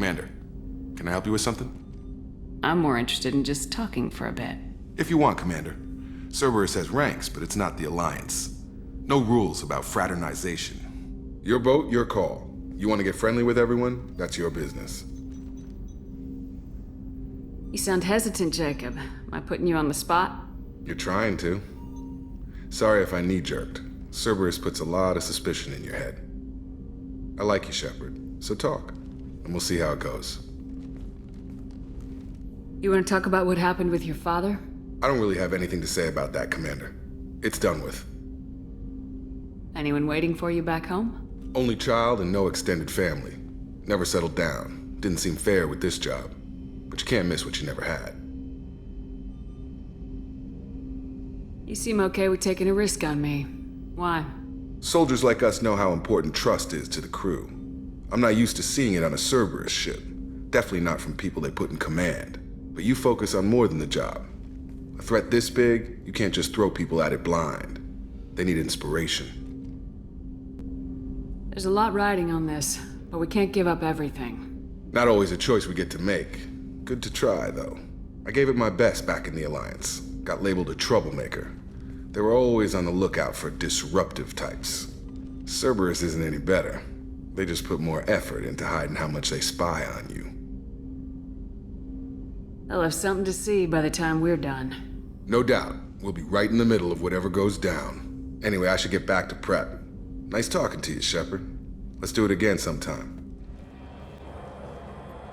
Commander, can I help you with something? I'm more interested in just talking for a bit. If you want, Commander. Cerberus has ranks, but it's not the Alliance. No rules about fraternization. Your boat, your call. You want to get friendly with everyone? That's your business. You sound hesitant, Jacob. Am I putting you on the spot? You're trying to. Sorry if I knee-jerked. Cerberus puts a lot of suspicion in your head. I like you, Shepard, so talk, and we'll see how it goes. You want to talk about what happened with your father? I don't really have anything to say about that, Commander. It's done with. Anyone waiting for you back home? Only child and no extended family. Never settled down. Didn't seem fair with this job. But you can't miss what you never had. You seem okay with taking a risk on me. Why? Soldiers like us know how important trust is to the crew. I'm not used to seeing it on a Cerberus ship. Definitely not from people they put in command. But you focus on more than the job. A threat this big, you can't just throw people at it blind. They need inspiration. There's a lot riding on this, but we can't give up everything. Not always a choice we get to make. Good to try, though. I gave it my best back in the Alliance. Got labeled a troublemaker. They were always on the lookout for disruptive types. Cerberus isn't any better. They just put more effort into hiding how much they spy on you. They'll have something to see by the time we're done. No doubt. We'll be right in the middle of whatever goes down. Anyway, I should get back to prep. Nice talking to you, Shepard. Let's do it again sometime.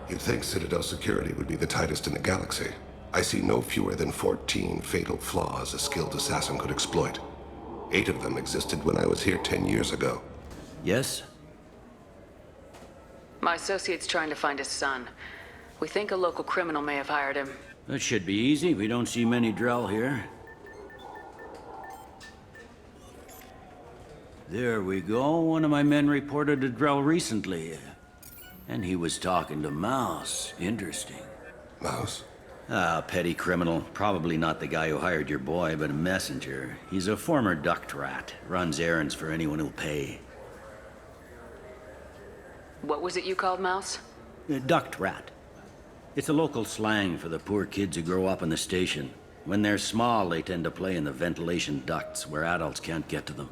You'd think Citadel security would be the tightest in the galaxy. I see no fewer than 14 fatal flaws a skilled assassin could exploit. 8 of them existed when I was here 10 years ago. Yes? My associate's trying to find his son. We think a local criminal may have hired him. That should be easy. We don't see many Drell here. There we go. One of my men reported a Drell recently. And he was talking to Mouse. Interesting. Mouse? Ah, petty criminal. Probably not the guy who hired your boy, but a messenger. He's a former duct rat. Runs errands for anyone who'll pay. What was it you called Mouse? A duct rat. It's a local slang for the poor kids who grow up in the station. When they're small, they tend to play in the ventilation ducts where adults can't get to them.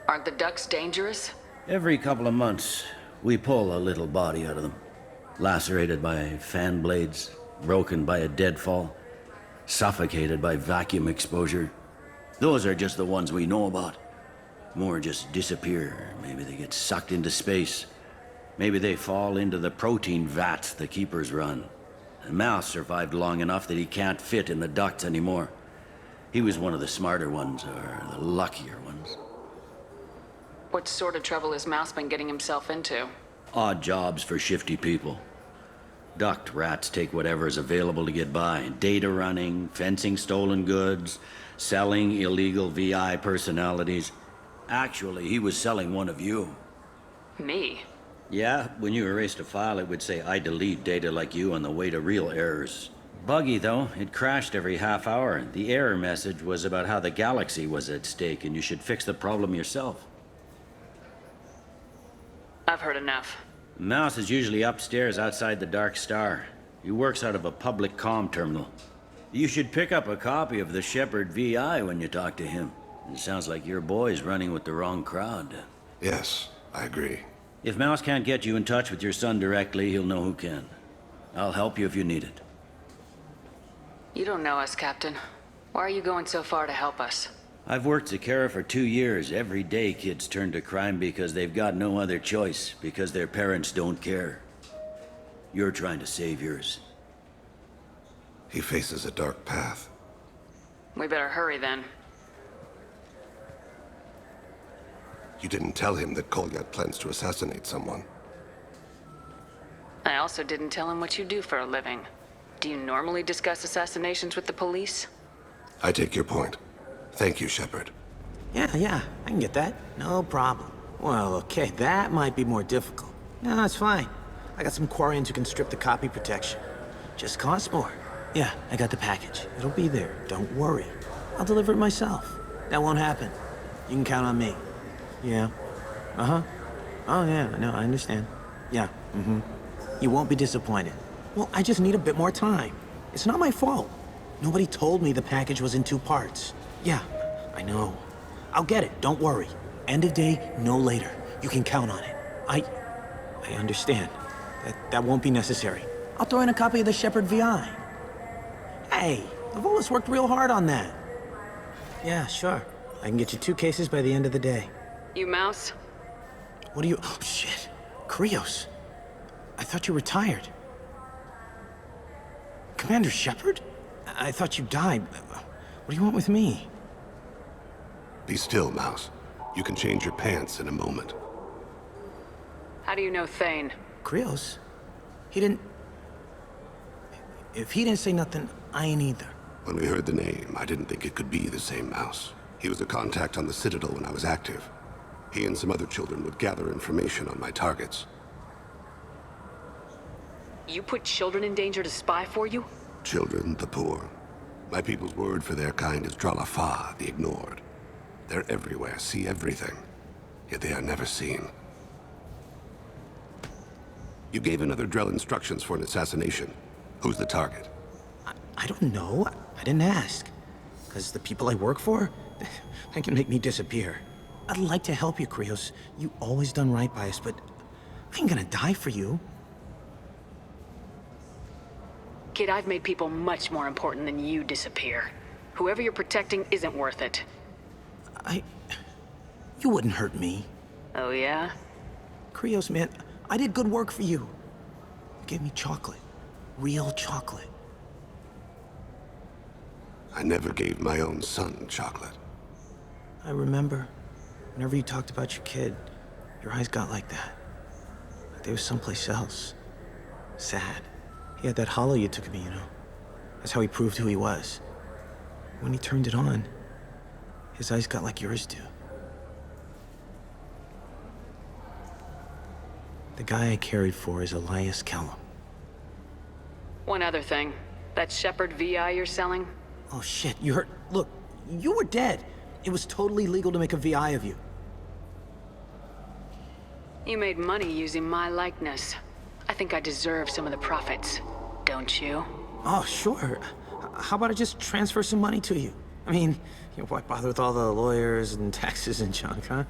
Aren't the ducks dangerous? Every couple of months, we pull a little body out of them. Lacerated by fan blades, broken by a deadfall, suffocated by vacuum exposure. Those are just the ones we know about. More just disappear. Maybe they get sucked into space. Maybe they fall into the protein vats the keepers run. The Mouse survived long enough that he can't fit in the ducts anymore. He was one of the smarter ones, or the luckier ones. What sort of trouble has Mouse been getting himself into? Odd jobs for shifty people. Duct rats take whatever is available to get by. Data running, fencing stolen goods, selling illegal VI personalities. Actually, he was selling one of you. Me? Yeah, when you erased a file, it would say, I delete data like you on the way to real errors. Buggy, though. It crashed every half hour. The error message was about how the galaxy was at stake, and you should fix the problem yourself. I've heard enough. Mouse is usually upstairs outside the Dark Star. He works out of a public comm terminal. You should pick up a copy of the Shepard VI when you talk to him. It sounds like your boy's running with the wrong crowd. Yes, I agree. If Mouse can't get you in touch with your son directly, he'll know who can. I'll help you if you need it. You don't know us, Captain. Why are you going so far to help us? I've worked Zakera for 2 years. Every day kids turn to crime because they've got no other choice, because their parents don't care. You're trying to save yours. He faces a dark path. We better hurry then. You didn't tell him that Kolyat plans to assassinate someone. I also didn't tell him what you do for a living. Do you normally discuss assassinations with the police? I take your point. Thank you, Shepard. Yeah, I can get that. No problem. Well, okay, that might be more difficult. No, it's fine. I got some Quarians who can strip the copy protection. Just costs more. Yeah, I got the package. It'll be there. Don't worry. I'll deliver it myself. That won't happen. You can count on me. Yeah. Uh-huh. Oh, yeah, no, I understand. Yeah, You won't be disappointed. Well, I just need a bit more time. It's not my fault. Nobody told me the package was in 2 parts. Yeah, I know. I'll get it, don't worry. End of day, no later. You can count on it. I understand. That won't be necessary. I'll throw in a copy of the Shepard VI. Hey, Lavolas worked real hard on that. Yeah, sure. I can get you 2 cases by the end of the day. You Mouse? What do you... Oh, shit. Krios. I thought you retired. Commander Shepard? I thought you died. What do you want with me? Be still, Mouse. You can change your pants in a moment. How do you know Thane? Krios? He didn't... If he didn't say nothing, I ain't either. When we heard the name, I didn't think it could be the same Mouse. He was a contact on the Citadel when I was active. He and some other children would gather information on my targets. You put children in danger to spy for you? Children, the poor. My people's word for their kind is Dralafa, the ignored. They're everywhere, see everything. Yet they are never seen. You gave another Drell instructions for an assassination. Who's the target? I don't know. I didn't ask. Because the people I work for, they can make me disappear. I'd like to help you, Krios. You always done right by us, but I ain't gonna die for you. Kid, I've made people much more important than you disappear. Whoever you're protecting isn't worth it. You wouldn't hurt me. Oh, yeah? Krios, man, I did good work for you. You gave me chocolate. Real chocolate. I never gave my own son chocolate. I remember. Whenever you talked about your kid, your eyes got like that. Like they were someplace else. Sad. He had that hollow you took of me, you know? That's how he proved who he was. When he turned it on, his eyes got like yours do. The guy I carried for is Elias Kellum. One other thing. That Shepard VI you're selling? Oh shit, you heard? Look, you were dead. It was totally legal to make a VI of you. You made money using my likeness. I think I deserve some of the profits, don't you? Oh, sure. How about I just transfer some money to you? I mean, why bother with all the lawyers and taxes and junk, huh?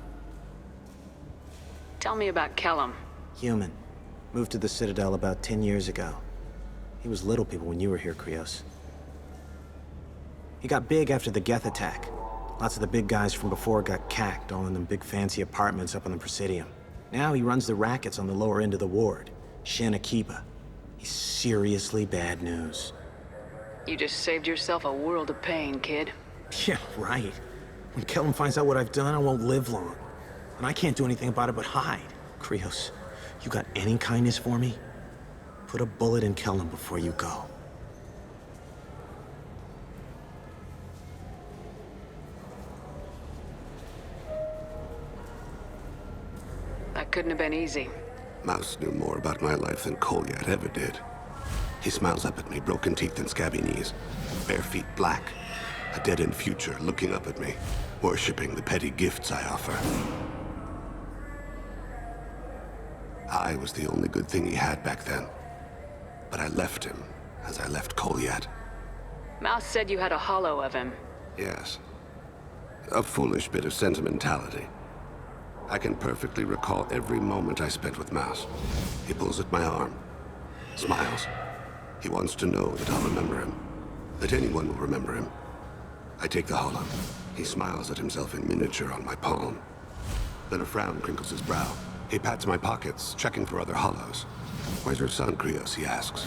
Tell me about Kellum. Human. Moved to the Citadel about 10 years ago. He was little people when you were here, Krios. He got big after the Geth attack. Lots of the big guys from before got cacked, all in them big fancy apartments up on the Presidium. Now he runs the rackets on the lower end of the ward, Shin Akiba. He's seriously bad news. You just saved yourself a world of pain, kid. Yeah, right. When Kellum finds out what I've done, I won't live long. And I can't do anything about it but hide. Krios, you got any kindness for me? Put a bullet in Kellum before you go. That couldn't have been easy. Mouse knew more about my life than Kolyat ever did. He smiles up at me, broken teeth and scabby knees. Bare feet black. A dead-end future looking up at me, worshipping the petty gifts I offer. I was the only good thing he had back then. But I left him, as I left Kolyat. Mouse said you had a hollow of him. Yes. A foolish bit of sentimentality. I can perfectly recall every moment I spent with Mouse. He pulls at my arm, smiles. He wants to know that I'll remember him, that anyone will remember him. I take the hollow. He smiles at himself in miniature on my palm. Then a frown crinkles his brow. He pats my pockets, checking for other hollows. Where's your son, Krios? He asks.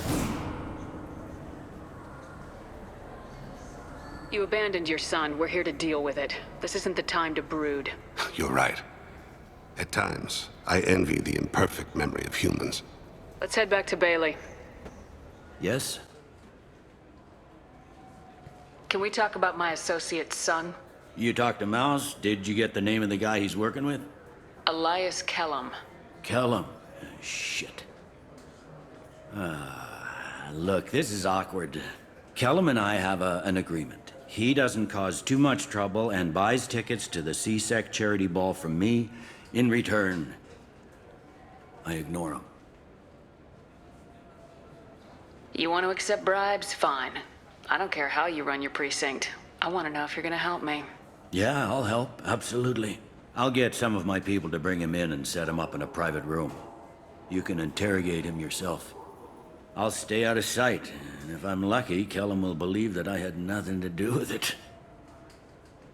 You abandoned your son. We're here to deal with it. This isn't the time to brood. You're right. At times, I envy the imperfect memory of humans. Let's head back to Bailey. Yes? Can we talk about my associate's son? You talked to Mouse? Did you get the name of the guy he's working with? Elias Kellum. Kellum. Shit. Look, this is awkward. Kellum and I have an agreement. He doesn't cause too much trouble and buys tickets to the C-Sec charity ball from me. In return, I ignore them. You want to accept bribes? Fine. I don't care how you run your precinct. I want to know if you're gonna help me. Yeah, I'll help, absolutely. I'll get some of my people to bring him in and set him up in a private room. You can interrogate him yourself. I'll stay out of sight, and if I'm lucky, Kellum will believe that I had nothing to do with it.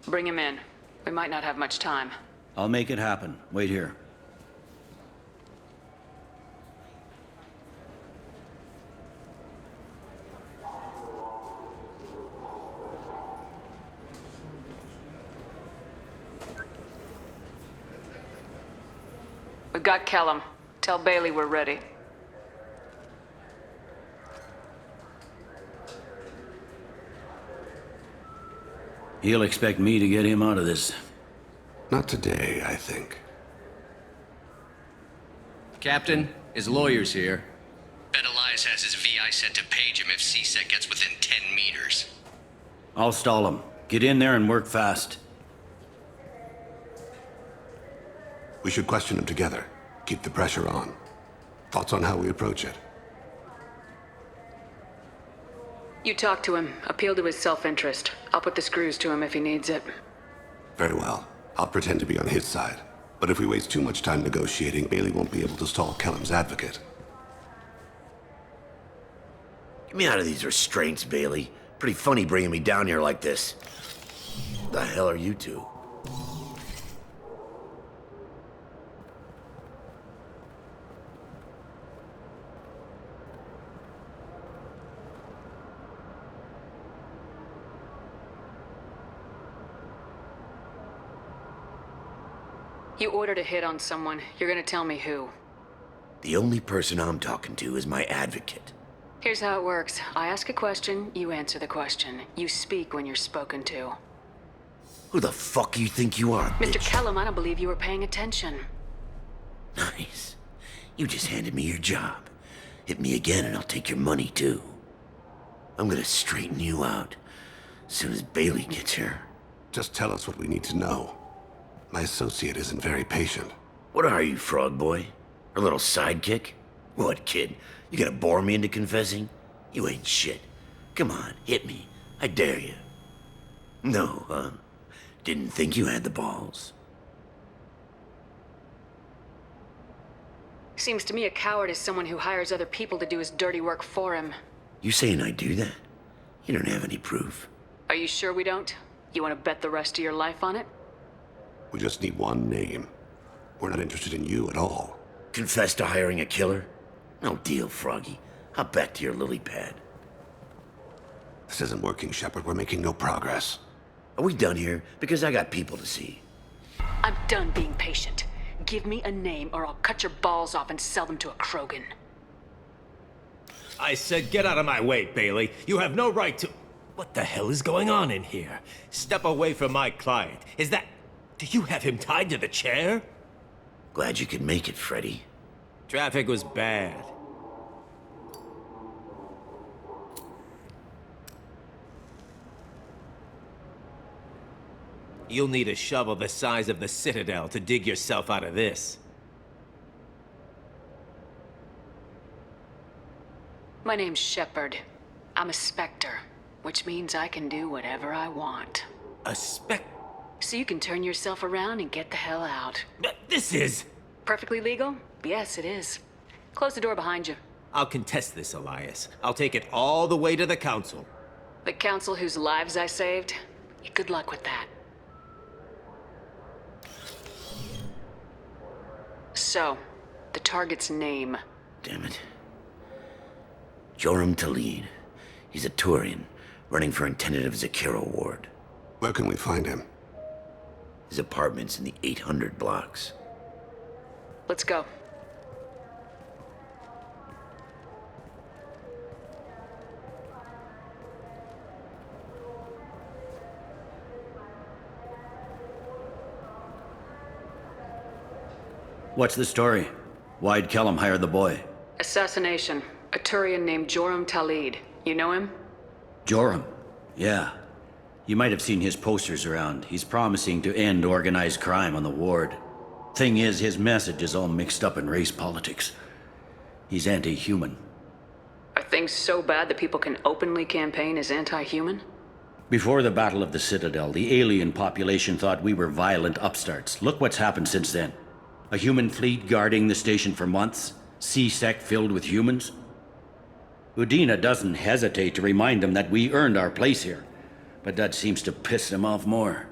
Bring him in. We might not have much time. I'll make it happen. Wait here. We've got Kellum. Tell Bailey we're ready. He'll expect me to get him out of this. Not today, I think. Captain, his lawyer's here. Bet Elias has his VI set to page him if CSEC gets within 10 meters. I'll stall him. Get in there and work fast. We should question him together. Keep the pressure on. Thoughts on how we approach it? You talk to him. Appeal to his self-interest. I'll put the screws to him if he needs it. Very well. I'll pretend to be on his side. But if we waste too much time negotiating, Bailey won't be able to stall Kellum's advocate. Get me out of these restraints, Bailey. Pretty funny bringing me down here like this. The hell are you two? You ordered a hit on someone. You're gonna tell me who. The only person I'm talking to is my advocate. Here's how it works. I ask a question, you answer the question. You speak when you're spoken to. Who the fuck you think you are, Mr. bitch? Kellum, I don't believe you were paying attention. Nice. You just handed me your job. Hit me again and I'll take your money too. I'm gonna straighten you out as soon as Bailey gets here. Just tell us what we need to know. My associate isn't very patient. What are you, frog boy? Her little sidekick? What, kid? You gonna bore me into confessing? You ain't shit. Come on, hit me. I dare you. No, huh? Didn't think you had the balls. Seems to me a coward is someone who hires other people to do his dirty work for him. You saying I do that? You don't have any proof. Are you sure we don't? You want to bet the rest of your life on it? We just need one name. We're not interested in you at all. Confess to hiring a killer? No deal, Froggy. Hop back to your lily pad. This isn't working, Shepard. We're making no progress. Are we done here? Because I got people to see. I'm done being patient. Give me a name or I'll cut your balls off and sell them to a Krogan. I said get out of my way, Bailey. You have no right to... What the hell is going on in here? Step away from my client. Is that... Do you have him tied to the chair? Glad you could make it, Freddy. Traffic was bad. You'll need a shovel the size of the Citadel to dig yourself out of this. My name's Shepard. I'm a Spectre, which means I can do whatever I want. A spec... So you can turn yourself around and get the hell out. This is... Perfectly legal? Yes, it is. Close the door behind you. I'll contest this, Elias. I'll take it all the way to the Council. The council whose lives I saved? Good luck with that. So, the target's name. Damn it. Joram Talid. He's a Turian, running for intendant of Zakiro Ward. Where can we find him? His apartment's in the 800 blocks. Let's go. What's the story? Why'd Kellum hire the boy? Assassination. A Turian named Joram Talid. You know him? Joram? Yeah. You might have seen his posters around. He's promising to end organized crime on the ward. Thing is, his message is all mixed up in race politics. He's anti-human. Are things so bad that people can openly campaign as anti-human? Before the Battle of the Citadel, the alien population thought we were violent upstarts. Look what's happened since then. A human fleet guarding the station for months, C-Sec filled with humans. Udina doesn't hesitate to remind them that we earned our place here, but that seems to piss them off more.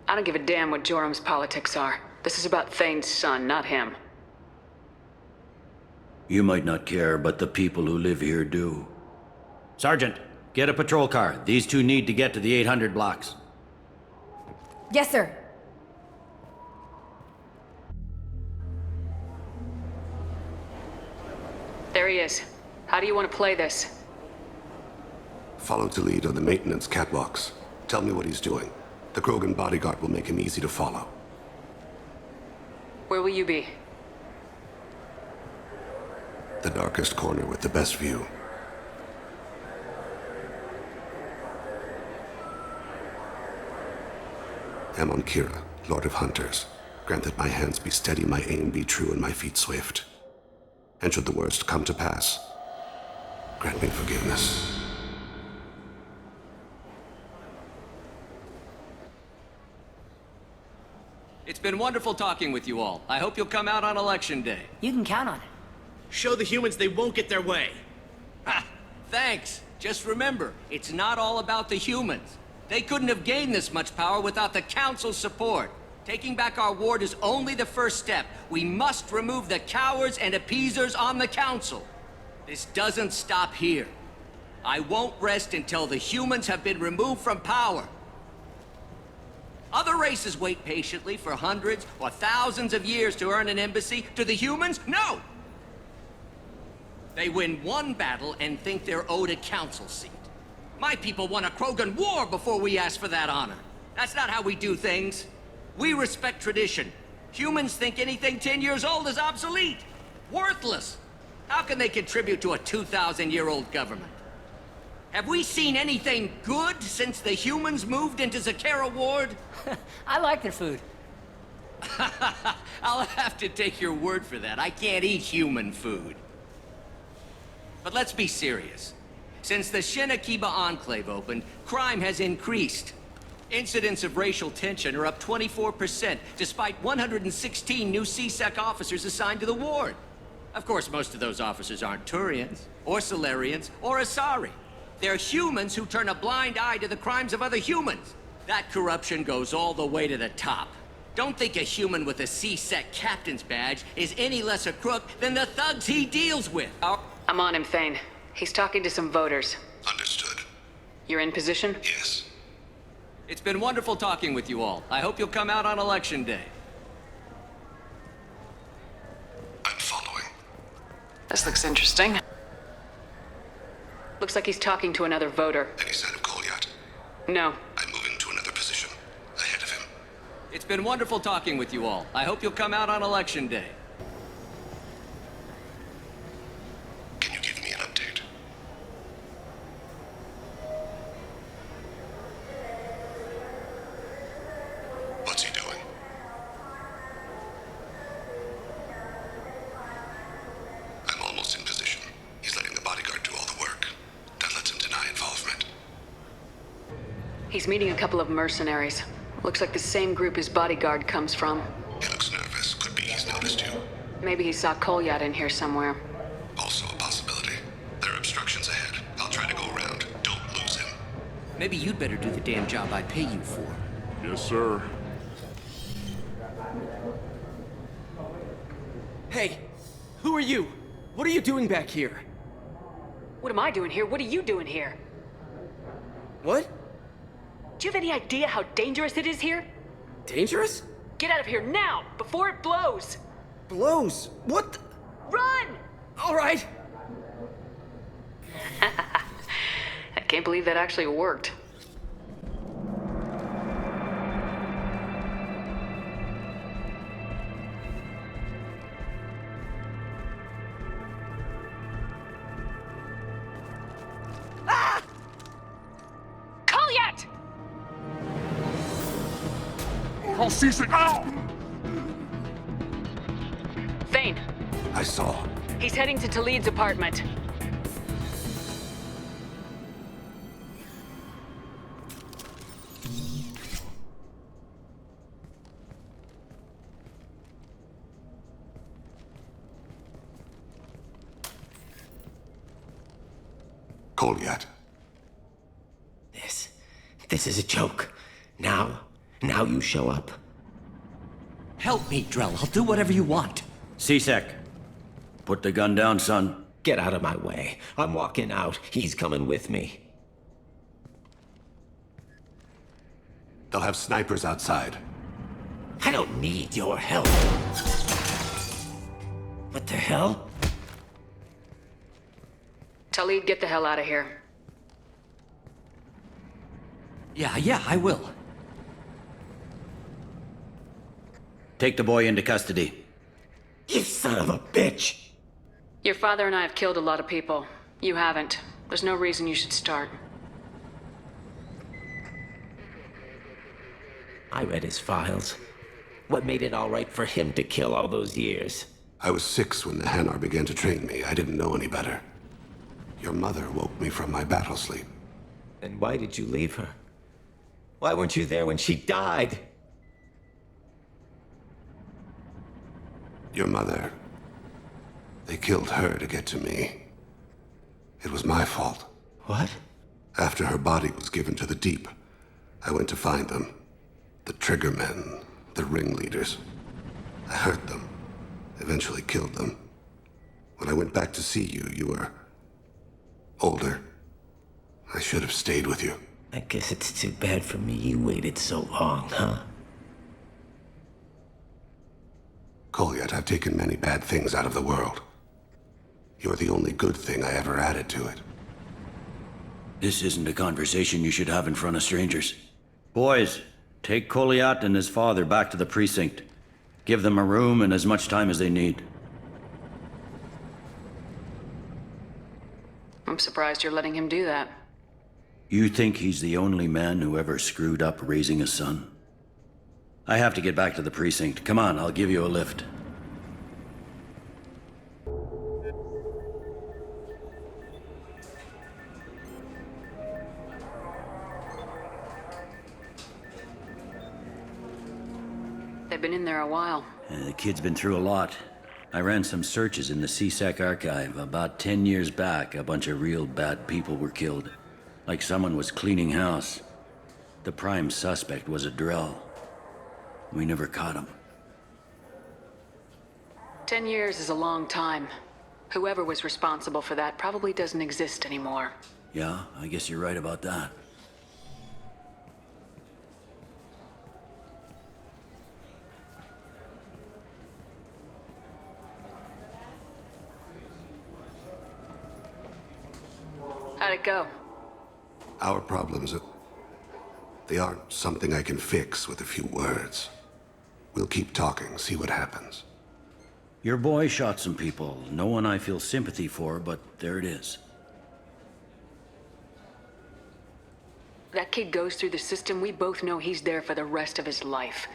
I don't give a damn what Jorum's politics are. This is about Thane's son, not him. You might not care, but the people who live here do. Sergeant, get a patrol car. These two need to get to the 800 blocks. Yes, sir. There he is. How do you want to play this? Follow to lead on the maintenance catwalks. Tell me what he's doing. The Krogan bodyguard will make him easy to follow. Where will you be? The darkest corner with the best view. Amon Kira, Lord of Hunters. Grant that my hands be steady, my aim be true, and my feet swift. And should the worst come to pass, grant me forgiveness. It's been wonderful talking with you all. I hope you'll come out on Election Day. You can count on it. Show the humans they won't get their way. Ha! Thanks. Just remember, it's not all about the humans. They couldn't have gained this much power without the Council's support. Taking back our ward is only the first step. We must remove the cowards and appeasers on the Council. This doesn't stop here. I won't rest until the humans have been removed from power. Other races wait patiently for hundreds or thousands of years to earn an embassy. To the humans, no! They win one battle and think they're owed a council seat. My people won a Krogan war before we asked for that honor. That's not how we do things. We respect tradition. Humans think anything 10 years old is obsolete. Worthless. How can they contribute to a 2,000-year-old government? Have we seen anything good since the humans moved into Zakera Ward? I like their food. I'll have to take your word for that. I can't eat human food. But let's be serious. Since the Shinakiba Enclave opened, crime has increased. Incidents of racial tension are up 24%, despite 116 new C-Sec officers assigned to the ward. Of course, most of those officers aren't Turians, or Solarians, or Asari. They're humans who turn a blind eye to the crimes of other humans. That corruption goes all the way to the top. Don't think a human with a C-Sec captain's badge is any less a crook than the thugs he deals with. I'm on him, Thane. He's talking to some voters. Understood. You're in position? Yes. It's been wonderful talking with you all. I hope you'll come out on Election Day. I'm following. This looks interesting. Looks like he's talking to another voter. Any sign of Kolyat? No. I'm moving to another position. Ahead of him. It's been wonderful talking with you all. I hope you'll come out on Election Day. Can you give me an update? What's he doing? I'm almost in position. He's letting the bodyguard do all the work. That lets him deny involvement. He's meeting a couple of mercenaries. Looks like the same group his bodyguard comes from. He looks nervous. Could be he's noticed you. Maybe he saw Kolyat in here somewhere. Also a possibility. There are obstructions ahead. I'll try to go around. Don't lose him. Maybe you'd better do the damn job I pay you for. Yes, sir. Hey, who are you? What are you doing back here? What am I doing here? What are you doing here? What? Do you have any idea how dangerous it is here? Dangerous? Get out of here now, before it blows! Blows? What the? Run! All right. I can't believe that actually worked. Ah! Kolyat! call CSEC now! Thane, I saw. he's heading to Talid's apartment. Kolyat. This is a joke. Now you show up. Help me, Drell. I'll do whatever you want. C-Sec, put the gun down, son. Get out of my way. I'm walking out. He's coming with me. They'll have snipers outside. I don't need your help. What the hell? Talid, get the hell out of here. Yeah, I will. Take the boy into custody. You son of a bitch! Your father and I have killed a lot of people. You haven't. There's no reason you should start. I read his files. What made it all right for him to kill all those years? I was 6 when the Hanar began to train me. I didn't know any better. Your mother woke me from my battle sleep. Then why did you leave her? Why weren't you there when she died? Your mother. They killed her to get to me. It was my fault. What? After her body was given to the Deep, I went to find them. The Triggermen, the ringleaders. I hurt them, eventually killed them. When I went back to see you, you were older. I should have stayed with you. I guess it's too bad for me you waited so long, huh? Kolyat, I've taken many bad things out of the world. You're the only good thing I ever added to it. This isn't a conversation you should have in front of strangers. Boys, take Kolyat and his father back to the precinct. Give them a room and as much time as they need. I'm surprised you're letting him do that. You think he's the only man who ever screwed up raising a son? I have to get back to the precinct. Come on, I'll give you a lift. They've been in there a while. The kid's been through a lot. I ran some searches in the CSEC archive. About 10 years back, a bunch of real bad people were killed. Like someone was cleaning house. The prime suspect was a Drell. We never caught him. 10 years is a long time. Whoever was responsible for that probably doesn't exist anymore. Yeah, I guess you're right about that. How'd it go? Our problems they aren't something I can fix with a few words. We'll keep talking, see what happens. Your boy shot some people. No one I feel sympathy for, but there it is. That kid goes through the system, we both know he's there for the rest of his life.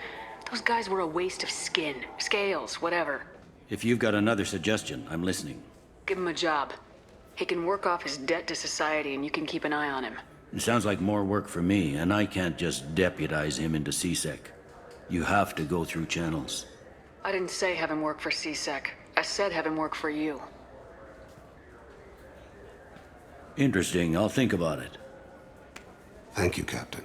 Those guys were a waste of skin, scales, whatever. If you've got another suggestion, I'm listening. Give him a job. He can work off his debt to society and you can keep an eye on him. It sounds like more work for me, and I can't just deputize him into CSEC. You have to go through channels. I didn't say have him work for CSEC. I said have him work for you. Interesting. I'll think about it. Thank you, Captain.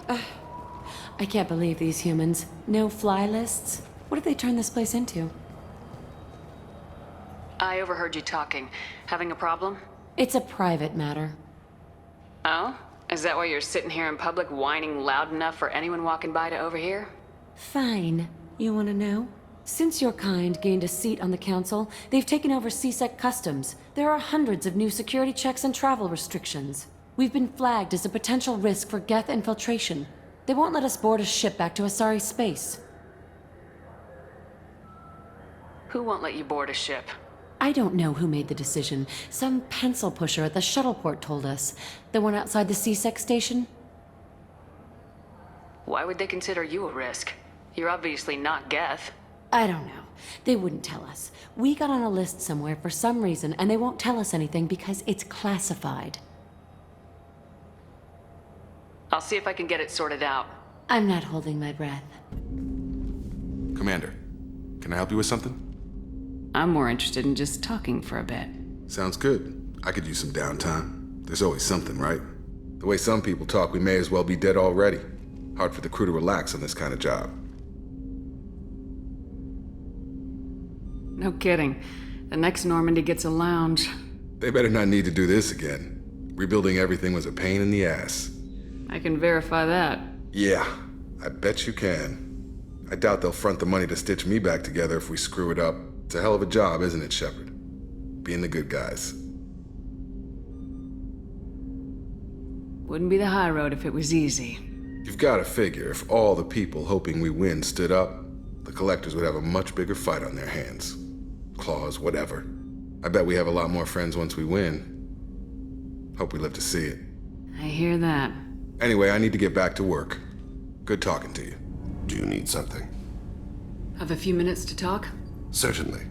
I can't believe these humans. No fly lists? What did they turn this place into? I overheard you talking. Having a problem? It's a private matter. Oh? Is that why you're sitting here in public whining loud enough for anyone walking by to overhear? Fine. You want to know? Since your kind gained a seat on the council, they've taken over CSEC customs. There are hundreds of new security checks and travel restrictions. We've been flagged as a potential risk for Geth infiltration. They won't let us board a ship back to Asari space. Who won't let you board a ship? I don't know who made the decision. Some pencil pusher at the shuttleport told us. The one outside the CSEC station? Why would they consider you a risk? You're obviously not Geth. I don't know. They wouldn't tell us. We got on a list somewhere for some reason, and they won't tell us anything because it's classified. I'll see if I can get it sorted out. I'm not holding my breath. Commander, can I help you with something? I'm more interested in just talking for a bit. Sounds good. I could use some downtime. There's always something, right? The way some people talk, we may as well be dead already. Hard for the crew to relax on this kind of job. No kidding. The next Normandy gets a lounge. They better not need to do this again. Rebuilding everything was a pain in the ass. I can verify that. Yeah, I bet you can. I doubt they'll front the money to stitch me back together if we screw it up. It's a hell of a job, isn't it, Shepard? Being the good guys. Wouldn't be the high road if it was easy. You've got to figure if all the people hoping we win stood up, the Collectors would have a much bigger fight on their hands. Claws, whatever. I bet we have a lot more friends once we win. Hope we live to see it. I hear that. Anyway, I need to get back to work. Good talking to you. Do you need something? Have a few minutes to talk? Certainly.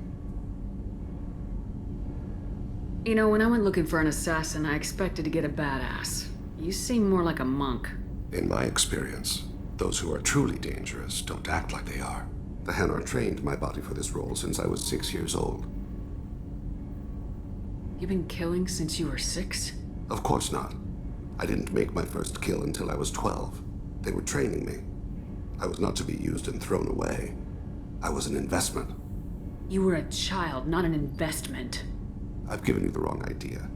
You know, when I went looking for an assassin, I expected to get a badass. You seem more like a monk. In my experience, those who are truly dangerous don't act like they are. The Hanar trained my body for this role since I was 6 years old. You've been killing since you were 6? Of course not. I didn't make my first kill until I was 12. They were training me. I was not to be used and thrown away. I was an investment. You were a child, not an investment. I've given you the wrong idea.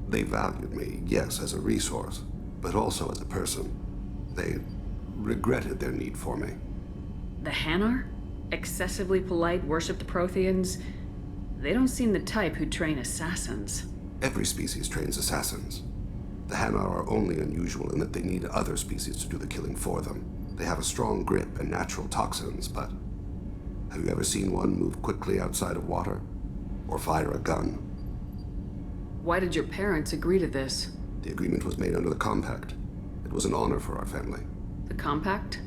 They valued me, yes, as a resource, but also as a person. They regretted their need for me. The Hanar? Excessively polite, worship the Protheans? They don't seem the type who'd train assassins. Every species trains assassins. The Hanar are only unusual in that they need other species to do the killing for them. They have a strong grip and natural toxins, but have you ever seen one move quickly outside of water? Or fire a gun? Why did your parents agree to this? The agreement was made under the Compact. It was an honor for our family. The Compact?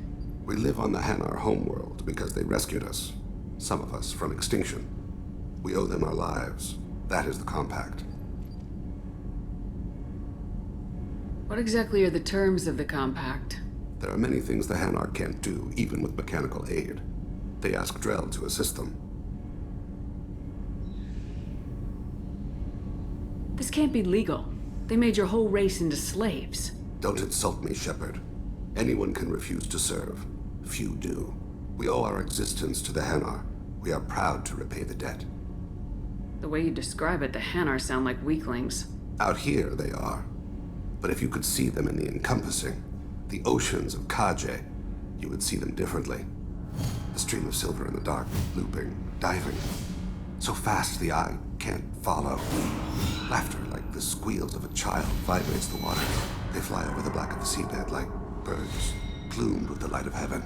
We live on the Hanar homeworld because they rescued us, some of us, from extinction. We owe them our lives. That is the Compact. What exactly are the terms of the Compact? There are many things the Hanar can't do, even with mechanical aid. They ask Drell to assist them. This can't be legal. They made your whole race into slaves. Don't insult me, Shepard. Anyone can refuse to serve. Few do. We owe our existence to the Hanar. We are proud to repay the debt. The way you describe it, the Hanar sound like weaklings. Out here, they are. But if you could see them in the encompassing, the oceans of Kaje, you would see them differently. A stream of silver in the dark, looping, diving. So fast the eye can't follow. Laughter like the squeals of a child vibrates the water. They fly over the black of the seabed like birds, plumed with the light of heaven.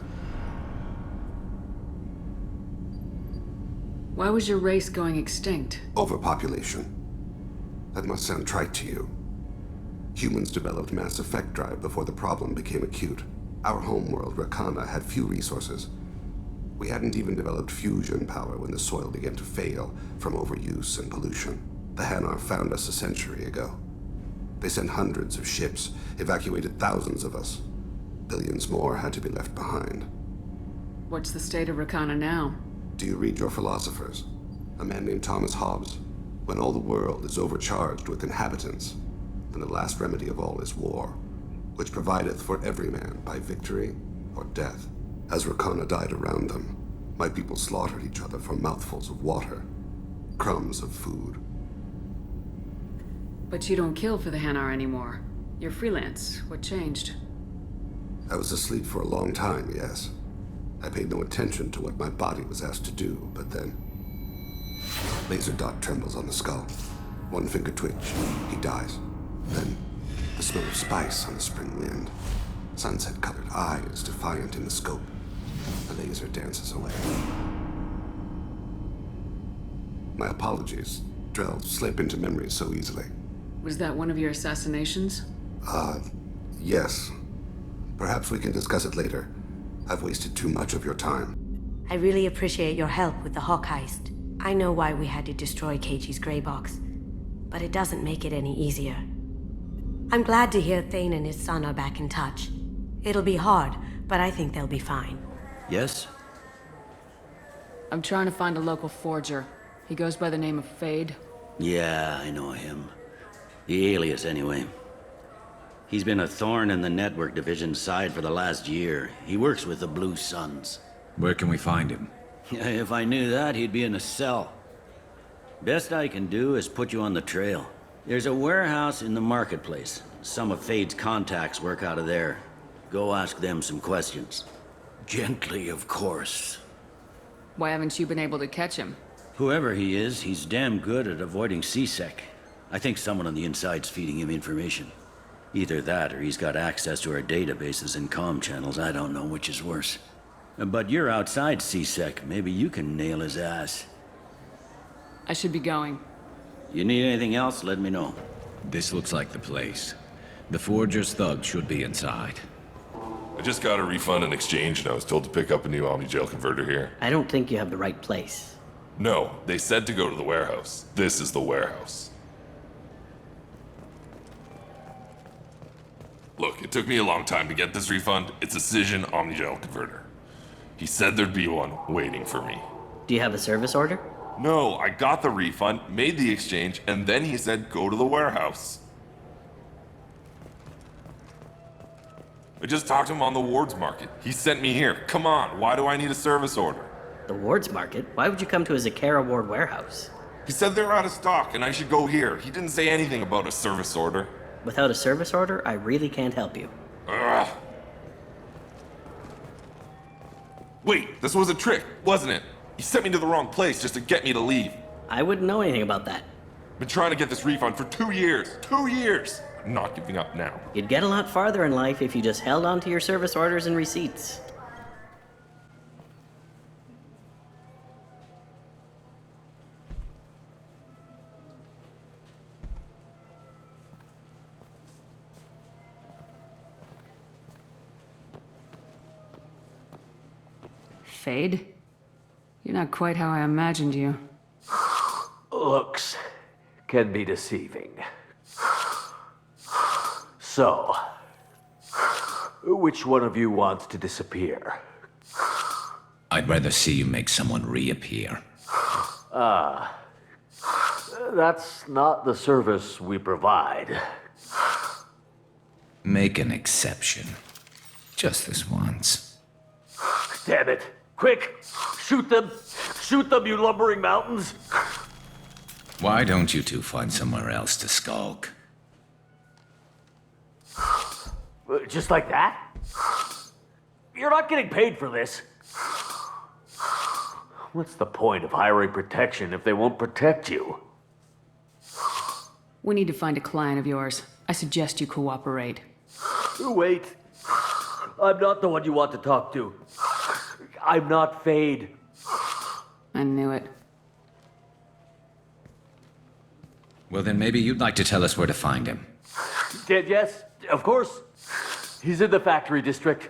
Why was your race going extinct? Overpopulation. That must sound trite to you. Humans developed mass effect drive before the problem became acute. Our homeworld, Rakana, had few resources. We hadn't even developed fusion power when the soil began to fail from overuse and pollution. The Hanar found us a century ago. They sent hundreds of ships, evacuated thousands of us. Billions more had to be left behind. What's the state of Rakana now? Do you read your philosophers? A man named Thomas Hobbes. When all the world is overcharged with inhabitants, then the last remedy of all is war, which provideth for every man by victory or death. As Rakana died around them, my people slaughtered each other for mouthfuls of water, crumbs of food. But you don't kill for the Hanar anymore. You're freelance. What changed? I was asleep for a long time, yes. I paid no attention to what my body was asked to do, but then... Laser dot trembles on the skull. One finger twitch. He dies. Then, the smell of spice on the spring wind. Sunset-colored eyes defiant in the scope. The laser dances away. My apologies. Drell slip into memory so easily. Was that one of your assassinations? Yes. Perhaps we can discuss it later. I've wasted too much of your time. I really appreciate your help with the Hawk heist. I know why we had to destroy KG's gray box, but it doesn't make it any easier. I'm glad to hear Thane and his son are back in touch. It'll be hard, but I think they'll be fine. Yes? I'm trying to find a local forger. He goes by the name of Fade. Yeah, I know him. The alias, anyway. He's been a thorn in the network division's side for the last year. He works with the Blue Suns. Where can we find him? If I knew that, he'd be in a cell. Best I can do is put you on the trail. There's a warehouse in the marketplace. Some of Fade's contacts work out of there. Go ask them some questions. Gently, of course. Why haven't you been able to catch him? Whoever he is, he's damn good at avoiding CSEC. I think someone on the inside's feeding him information. Either that, or he's got access to our databases and comm channels. I don't know which is worse. But you're outside CSEC. Maybe you can nail his ass. I should be going. You need anything else, let me know. This looks like the place. The Forger's thug should be inside. I just got a refund and exchange, and I was told to pick up a new Omni-Gel converter here. I don't think you have the right place. No, they said to go to the warehouse. This is the warehouse. Look, it took me a long time to get this refund. It's a Cision Omni-Gel converter. He said there'd be one waiting for me. Do you have a service order? No, I got the refund, made the exchange, and then he said go to the warehouse. I just talked to him on the Wards Market. He sent me here. Come on, why do I need a service order? The Wards Market? Why would you come to a Zakara Ward warehouse? He said they're out of stock and I should go here. He didn't say anything about a service order. Without a service order, I really can't help you. Ugh. Wait, this was a trick, wasn't it? He sent me to the wrong place just to get me to leave. I wouldn't know anything about that. Been trying to get this refund for 2 years. 2 years! I'm not giving up now. You'd get a lot farther in life if you just held on to your service orders and receipts. Fade? You're not quite how I imagined you. Looks can be deceiving. So, which one of you wants to disappear? I'd rather see you make someone reappear. That's not the service we provide. Make an exception. Just this once. Damn it! Quick! Shoot them! Shoot them, you lumbering mountains! Why don't you two find somewhere else to skulk? Just like that? You're not getting paid for this. What's the point of hiring protection if they won't protect you? We need to find a client of yours. I suggest you cooperate. Wait. I'm not the one you want to talk to. I'm not Fade. I knew it. Well, then maybe you'd like to tell us where to find him. Yes, of course. He's in the factory district.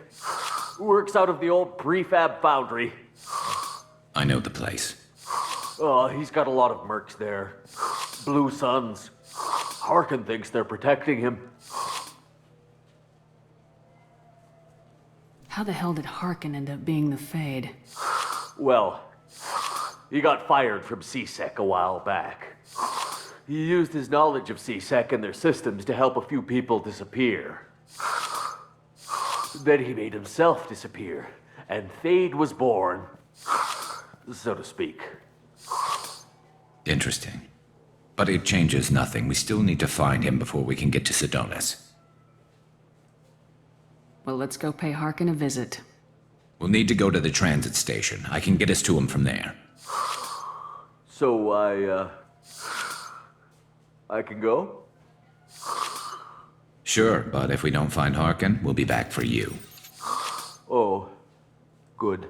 Works out of the old prefab foundry. I know the place. Oh, he's got a lot of mercs there. Blue Suns. Harkin thinks they're protecting him. How the hell did Harkin end up being the Fade? Well, he got fired from CSEC a while back. He used his knowledge of CSEC and their systems to help a few people disappear. Then he made himself disappear, and Fade was born, so to speak. Interesting. But it changes nothing. We still need to find him before we can get to Sedonis. Well, let's go pay Harkin a visit. We'll need to go to the transit station. I can get us to him from there. So I can go? Sure, but if we don't find Harkin, we'll be back for you. Oh, good.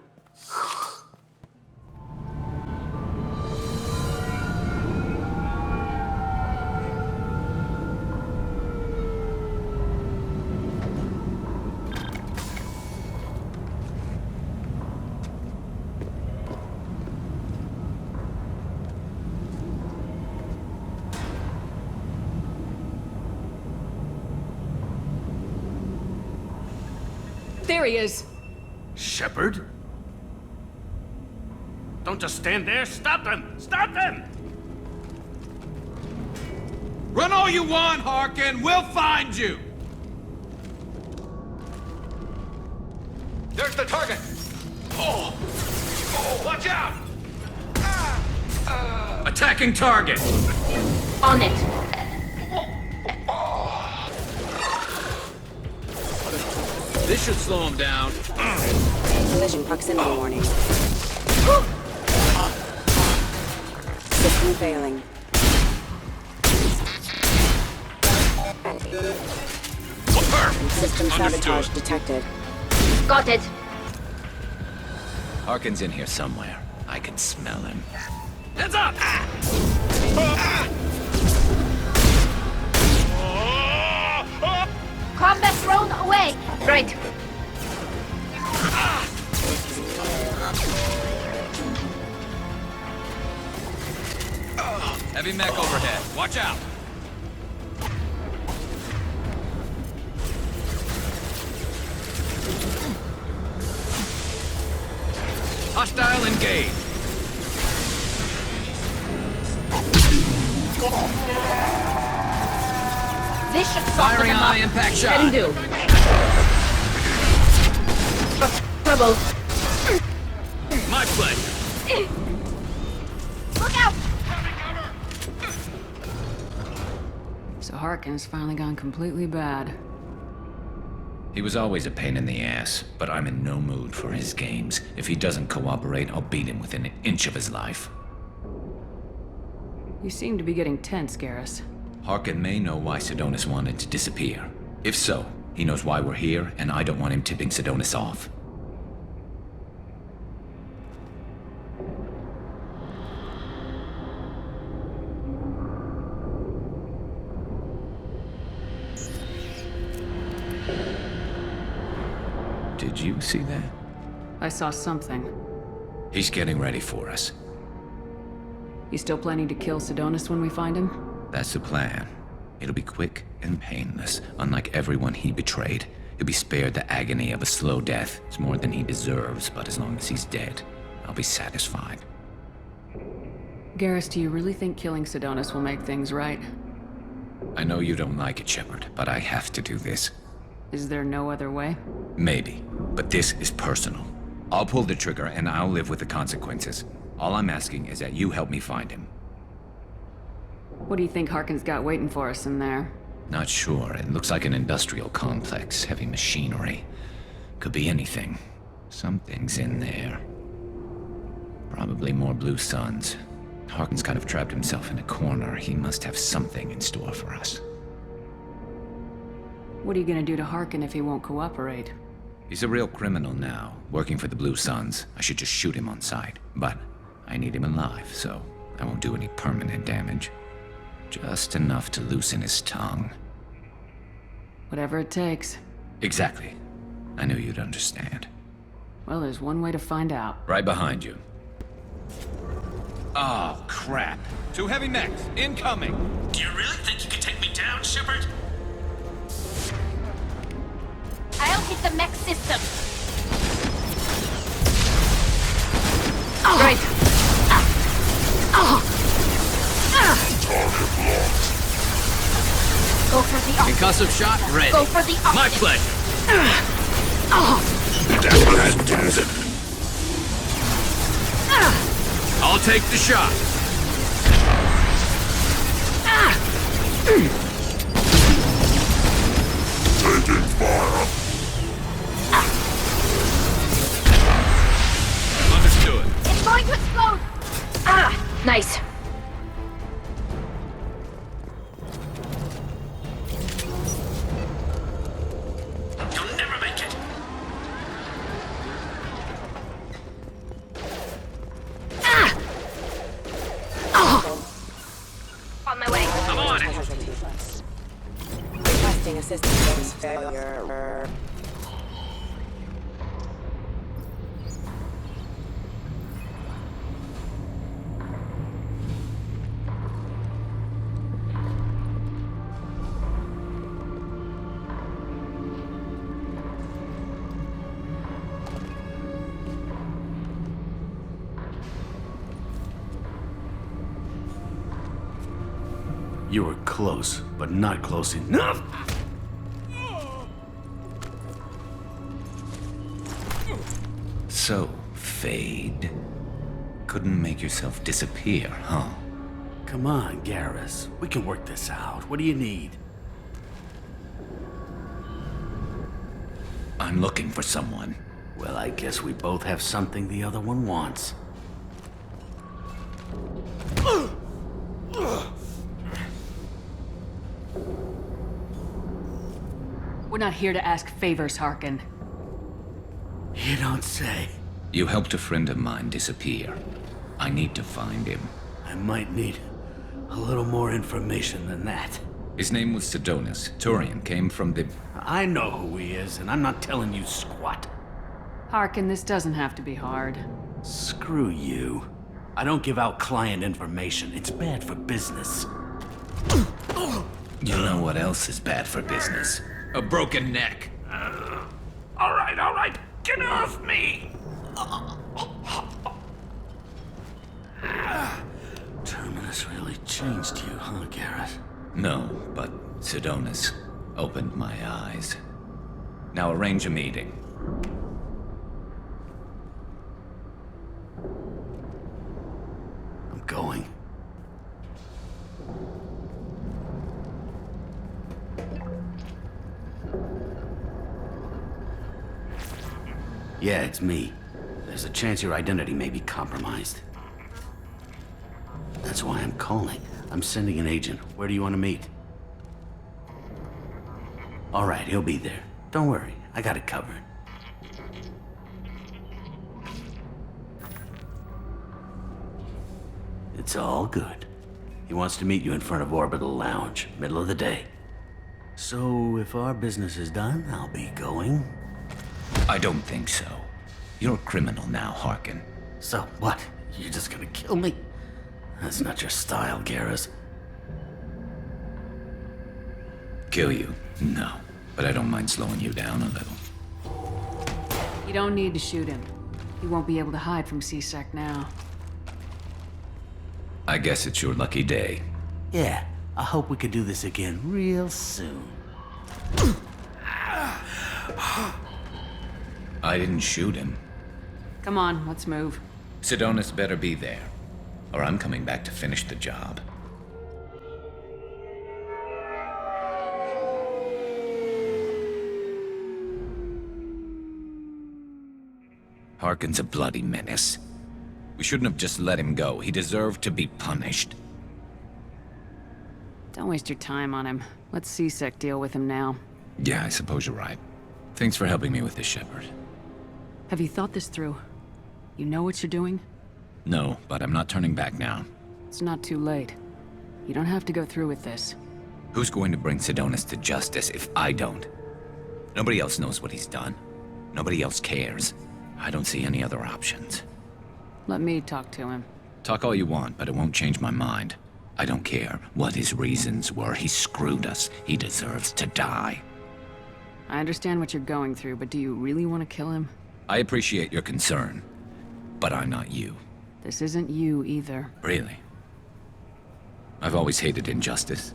There he is. Shepard? Don't just stand there. Stop them! Stop them! Run all you want, Harkin. We'll find you. There's the target. Oh! Oh, watch out! Attacking target! On it. This should slow him down. Collision proximity warning. System failing. System sabotage detected. Got it. Harkin's in here somewhere. I can smell him. Heads up! Combat drone away. Right. Heavy mech overhead. Watch out. Hostile engaged. This should Firing high impact shot. Heading due. Trouble. My pleasure. Look out! So Harkin's finally gone completely bad. He was always a pain in the ass, but I'm in no mood for his games. If he doesn't cooperate, I'll beat him within an inch of his life. You seem to be getting tense, Garrus. Harkin may know why Sidonis wanted to disappear. If so, he knows why we're here, and I don't want him tipping Sidonis off. Did you see that? I saw something. He's getting ready for us. You still planning to kill Sidonis when we find him? That's the plan. It'll be quick and painless, unlike everyone he betrayed. He'll be spared the agony of a slow death. It's more than he deserves, but as long as he's dead, I'll be satisfied. Garrus, do you really think killing Sidonis will make things right? I know you don't like it, Shepard, but I have to do this. Is there no other way? Maybe, but this is personal. I'll pull the trigger and I'll live with the consequences. All I'm asking is that you help me find him. What do you think Harkin's got waiting for us in there? Not sure. It looks like an industrial complex, heavy machinery. Could be anything. Something's in there. Probably more Blue Suns. Harkin's kind of trapped himself in a corner. He must have something in store for us. What are you gonna do to Harkin if he won't cooperate? He's a real criminal now, working for the Blue Suns. I should just shoot him on sight. But I need him alive, so I won't do any permanent damage. Just enough to loosen his tongue. Whatever it takes. Exactly. I knew you'd understand. Well, there's one way to find out. Right behind you. Oh, crap. 2 heavy mechs, incoming. Do you really think you can take me down, Shepard? I'll hit the mech system. Right. Go for the optic. Concussive shot ready. Go for the optic. My pleasure. I'll take the shot. Taking fire. Understood. It's going to explode. Nice. You'll never make it. On my way. I'm on it. Requesting assistance. Failure. You were close, but not close enough. So, Fade. Couldn't make yourself disappear, huh? Come on, Garrus. We can work this out. What do you need? I'm looking for someone. Well, I guess we both have something the other one wants. We're not here to ask favors, Harkin. You don't say. You helped a friend of mine disappear. I need to find him. I might need a little more information than that. His name was Sidonus. Turian came from the... I know who he is, and I'm not telling you squat. Harkin, this doesn't have to be hard. Screw you. I don't give out client information. It's bad for business. You know what else is bad for business? A broken neck. All right. Get off me! Terminus really changed you, huh, Garrus? No, but Sidonus opened my eyes. Now arrange a meeting. I'm going. Yeah, it's me. There's a chance your identity may be compromised. That's why I'm calling. I'm sending an agent. Where do you want to meet? All right, he'll be there. Don't worry, I got it covered. It's all good. He wants to meet you in front of Orbital Lounge, middle of the day. So, if our business is done, I'll be going. I don't think so. You're a criminal now, Harkin. So what? You're just gonna kill me? That's not your style, Garrus. Kill you? No. But I don't mind slowing you down a little. You don't need to shoot him. He won't be able to hide from CSEC now. I guess it's your lucky day. Yeah, I hope we could do this again real soon. I didn't shoot him. Come on, let's move. Sidonus better be there, or I'm coming back to finish the job. Harkin's a bloody menace. We shouldn't have just let him go. He deserved to be punished. Don't waste your time on him. Let CSEC deal with him now. Yeah, I suppose you're right. Thanks for helping me with this, Shepard. Have you thought this through? You know what you're doing? No, but I'm not turning back now. It's not too late. You don't have to go through with this. Who's going to bring Sidonus to justice if I don't? Nobody else knows what he's done. Nobody else cares. I don't see any other options. Let me talk to him. Talk all you want, but it won't change my mind. I don't care what his reasons were. He screwed us. He deserves to die. I understand what you're going through, but do you really want to kill him? I appreciate your concern, but I'm not you. This isn't you either. Really? I've always hated injustice.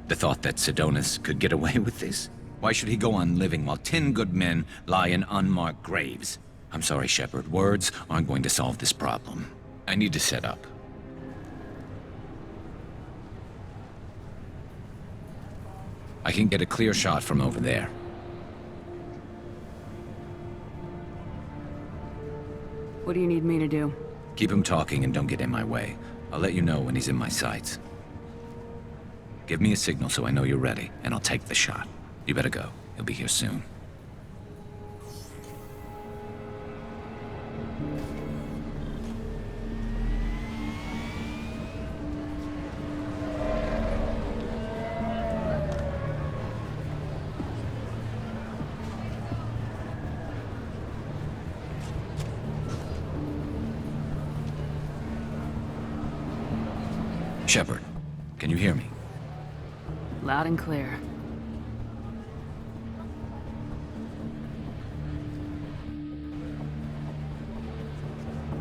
The thought that Sidonus could get away with this? Why should he go on living while 10 good men lie in unmarked graves? I'm sorry, Shepard. Words aren't going to solve this problem. I need to set up. I can get a clear shot from over there. What do you need me to do? Keep him talking and don't get in my way. I'll let you know when he's in my sights. Give me a signal so I know you're ready, and I'll take the shot. You better go. He'll be here soon. Shepard, can you hear me? Loud and clear.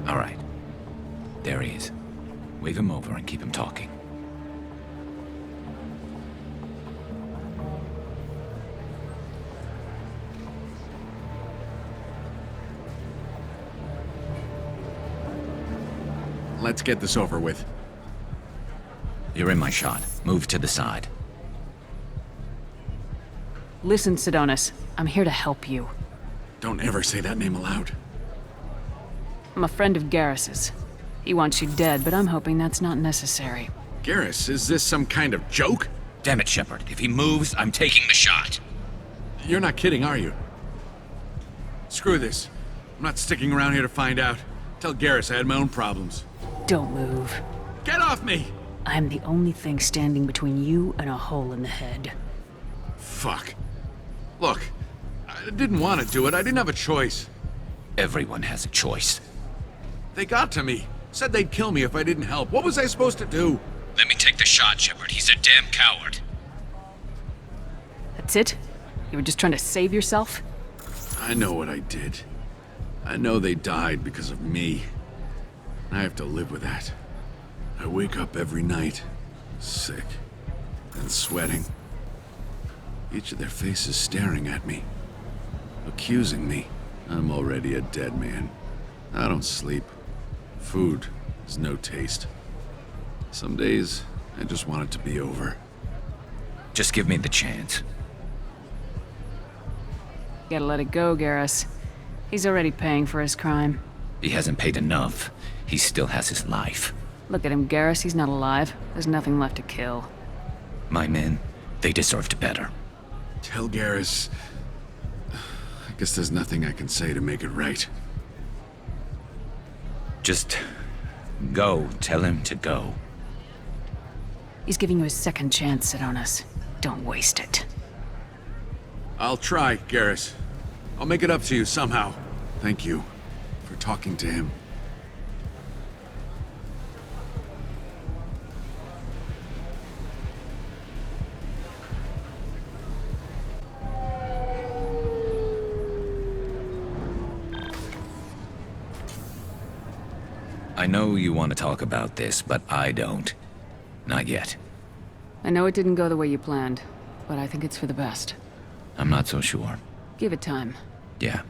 All right. There he is. Wave him over and keep him talking. Let's get this over with. You're in my shot. Move to the side. Listen, Sidonis. I'm here to help you. Don't ever say that name aloud. I'm a friend of Garrus's. He wants you dead, but I'm hoping that's not necessary. Garrus, is this some kind of joke? Damn it, Shepard. If he moves, I'm taking the shot. You're not kidding, are you? Screw this. I'm not sticking around here to find out. Tell Garrus I had my own problems. Don't move. Get off me! I'm the only thing standing between you and a hole in the head. Fuck. Look, I didn't want to do it. I didn't have a choice. Everyone has a choice. They got to me. Said they'd kill me if I didn't help. What was I supposed to do? Let me take the shot, Shepard. He's a damn coward. That's it? You were just trying to save yourself? I know what I did. I know they died because of me. I have to live with that. I wake up every night, sick and sweating. Each of their faces staring at me, accusing me. I'm already a dead man. I don't sleep. Food has no taste. Some days, I just want it to be over. Just give me the chance. Gotta let it go, Garrus. He's already paying for his crime. He hasn't paid enough. He still has his life. Look at him, Garrus. He's not alive. There's nothing left to kill. My men, they deserved better. Tell Garrus... I guess there's nothing I can say to make it right. Just go. Tell him to go. He's giving you a second chance, Sidonis. Don't waste it. I'll try, Garrus. I'll make it up to you somehow. Thank you for talking to him. I know you want to talk about this, but I don't. Not yet. I know it didn't go the way you planned, but I think it's for the best. I'm not so sure. Give it time. Yeah.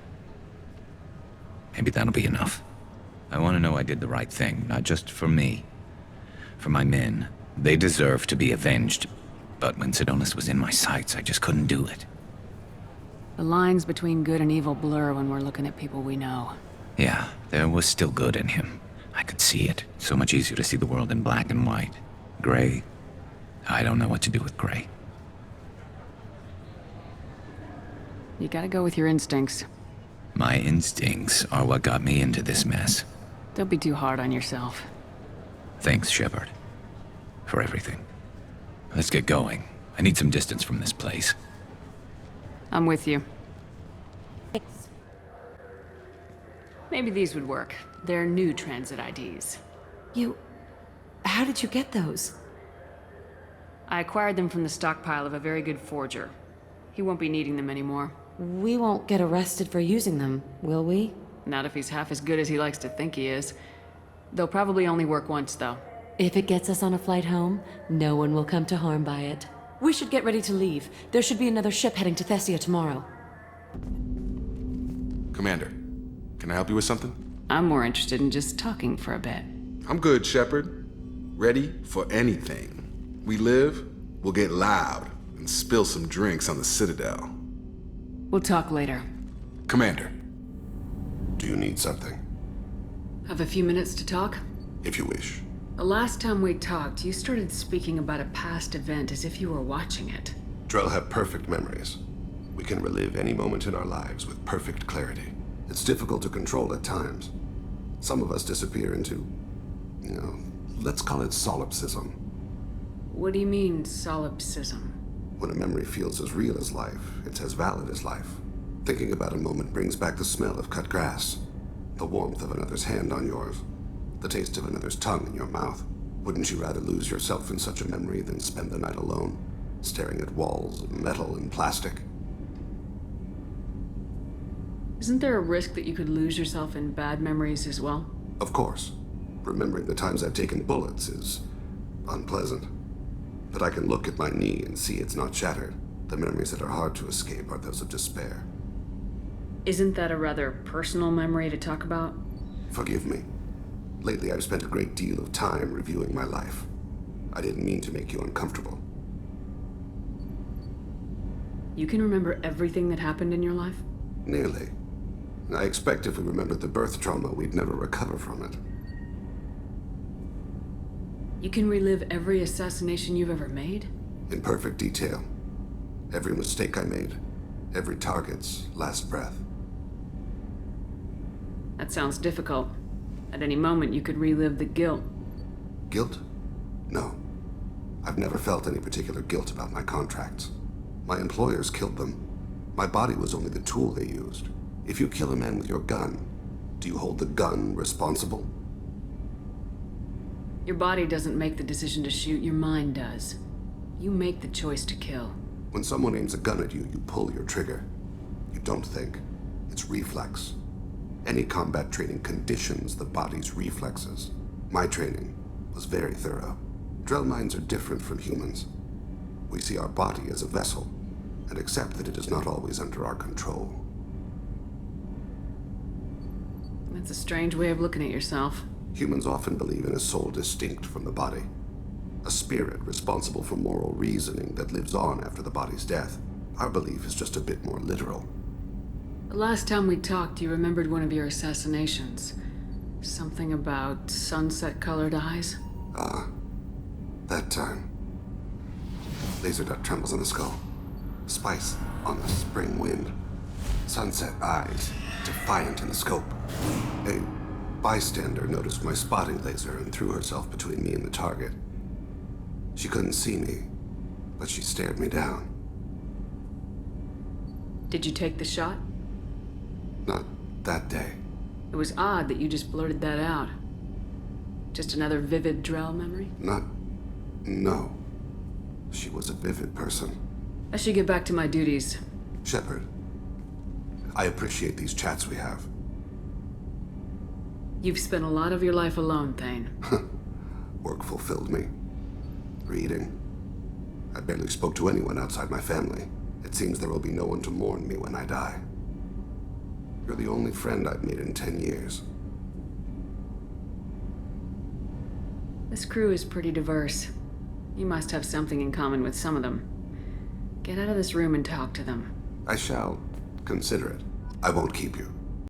Maybe that'll be enough. I want to know I did the right thing, not just for me. For my men. They deserve to be avenged. But when Sidonis was in my sights, I just couldn't do it. The lines between good and evil blur when we're looking at people we know. Yeah, there was still good in him. I could see it. So much easier to see the world in black and white. Gray. I don't know what to do with gray. You gotta go with your instincts. My instincts are what got me into this mess. Don't be too hard on yourself. Thanks, Shepard. For everything. Let's get going. I need some distance from this place. I'm with you. Maybe these would work. They're new transit IDs. How did you get those? I acquired them from the stockpile of a very good forger. He won't be needing them anymore. We won't get arrested for using them, will we? Not if he's half as good as he likes to think he is. They'll probably only work once, though. If it gets us on a flight home, no one will come to harm by it. We should get ready to leave. There should be another ship heading to Thessia tomorrow. Commander, can I help you with something? I'm more interested in just talking for a bit. I'm good, Shepard. Ready for anything. We live, we'll get loud, and spill some drinks on the Citadel. We'll talk later. Commander. Do you need something? Have a few minutes to talk? If you wish. The last time we talked, you started speaking about a past event as if you were watching it. Drell have perfect memories. We can relive any moment in our lives with perfect clarity. It's difficult to control at times. Some of us disappear into, let's call it solipsism. What do you mean, solipsism? When a memory feels as real as life, it's as valid as life. Thinking about a moment brings back the smell of cut grass, the warmth of another's hand on yours, the taste of another's tongue in your mouth. Wouldn't you rather lose yourself in such a memory than spend the night alone, staring at walls of metal and plastic? Isn't there a risk that you could lose yourself in bad memories as well? Of course. Remembering the times I've taken bullets is unpleasant. But I can look at my knee and see it's not shattered. The memories that are hard to escape are those of despair. Isn't that a rather personal memory to talk about? Forgive me. Lately, I've spent a great deal of time reviewing my life. I didn't mean to make you uncomfortable. You can remember everything that happened in your life? Nearly. I expect if we remembered the birth trauma, we'd never recover from it. You can relive every assassination you've ever made? In perfect detail. Every mistake I made. Every target's last breath. That sounds difficult. At any moment, you could relive the guilt. Guilt? No. I've never felt any particular guilt about my contracts. My employers killed them. My body was only the tool they used. If you kill a man with your gun, do you hold the gun responsible? Your body doesn't make the decision to shoot, your mind does. You make the choice to kill. When someone aims a gun at you, you pull your trigger. You don't think. It's reflex. Any combat training conditions the body's reflexes. My training was very thorough. Drell minds are different from humans. We see our body as a vessel, and accept that it is not always under our control. That's a strange way of looking at yourself. Humans often believe in a soul distinct from the body. A spirit responsible for moral reasoning that lives on after the body's death. Our belief is just a bit more literal. The last time we talked, you remembered one of your assassinations. Something about sunset-colored eyes? That time. Laser dot trembles on the skull. Spice on the spring wind. Sunset eyes, defiant in the scope. A bystander noticed my spotting laser and threw herself between me and the target. She couldn't see me, but she stared me down. Did you take the shot? Not that day. It was odd that you just blurted that out. Just another vivid Drell memory? No. She was a vivid person. I should get back to my duties. Shepard, I appreciate these chats we have. You've spent a lot of your life alone, Thane. Work fulfilled me. Reading. I barely spoke to anyone outside my family. It seems there will be no one to mourn me when I die. You're the only friend I've made in 10 years. This crew is pretty diverse. You must have something in common with some of them. Get out of this room and talk to them. I shall consider it. I won't keep you.